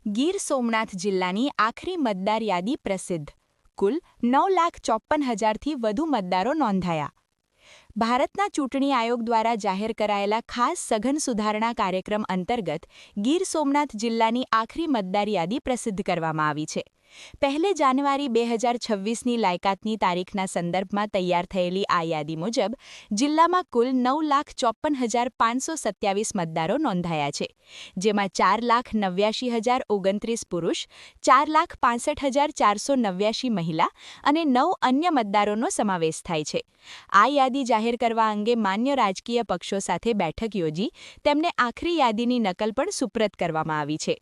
ગીર સોમનાથ જિલ્લાની આખરી મતદાર યાદી પ્રસિદ્ધ. કુલ 9,54,000થી વધુ મતદારો નોંધાયા. ભારતના ચૂંટણી આયોગ દ્વારા જાહેર કરાયેલા ખાસ સઘન સુધારણા કાર્યક્રમ અંતર્ગત ગીર સોમનાથ જિલ્લાની આખરી મતદાર યાદી પ્રસિદ્ધ કરવામાં આવી છે. 1 જાન્યુઆરી 2026ની લાયકાતની તારીખના સંદર્ભમાં તૈયાર થયેલી આ યાદી મુજબ જિલ્લામાં કુલ 9,54,527 મતદારો નોંધાયા છે, જેમાં 4,89,029 પુરુષ, 4,65,489 મહિલા અને 9 અન્ય મતદારોનો સમાવેશ થાય છે. આ યાદી જાહેર કરવા અંગે માન્ય રાજકીય પક્ષો સાથે બેઠક યોજી તેમને આખરી યાદીની નકલ પણ સુપ્રત કરવામાં આવી છે.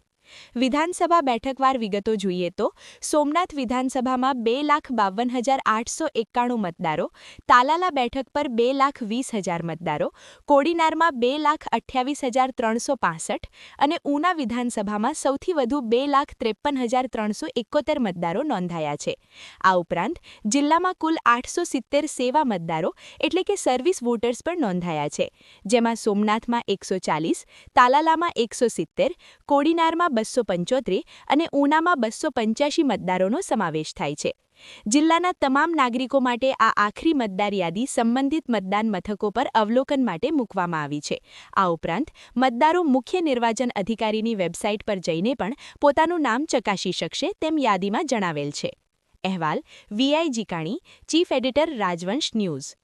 વિધાનસભા બેઠકવાર વિગતો જોઈએ તો સોમનાથ વિધાનસભામાં 2,52,891 મતદારો, તાલાલા બેઠક પર 2,20,000 મતદારો, કોડીનારમાં 2,28,365 અને ઉના વિધાનસભામાં સૌથી વધુ 2,53,371 મતદારો નોંધાયા છે. આ ઉપરાંત જિલ્લામાં કુલ 870 સેવા મતદારો એટલે કે સર્વિસ વોટર્સ પણ નોંધાયા છે, જેમાં સોમનાથમાં 140, તાલાલામાં 170, કોડીનારમાં 275 અને ઉનામાં 285 મતદારોનો સમાવેશ થાય છે. જિલ્લાના તમામ નાગરિકો માટે આ આખરી મતદાર યાદી સંબંધિત મતદાન મથકો પર અવલોકન માટે મૂકવામાં આવી છે. આ ઉપરાંત મતદારો મુખ્ય નિર્વાચન અધિકારીની વેબસાઇટ પર જઈને પણ પોતાનું નામ ચકાસી શકશે તેમ યાદીમાં જણાવેલ છે. અહેવાલ વીઆઈ જીકાણી, ચીફ એડિટર રાજવંશ ન્યૂઝ.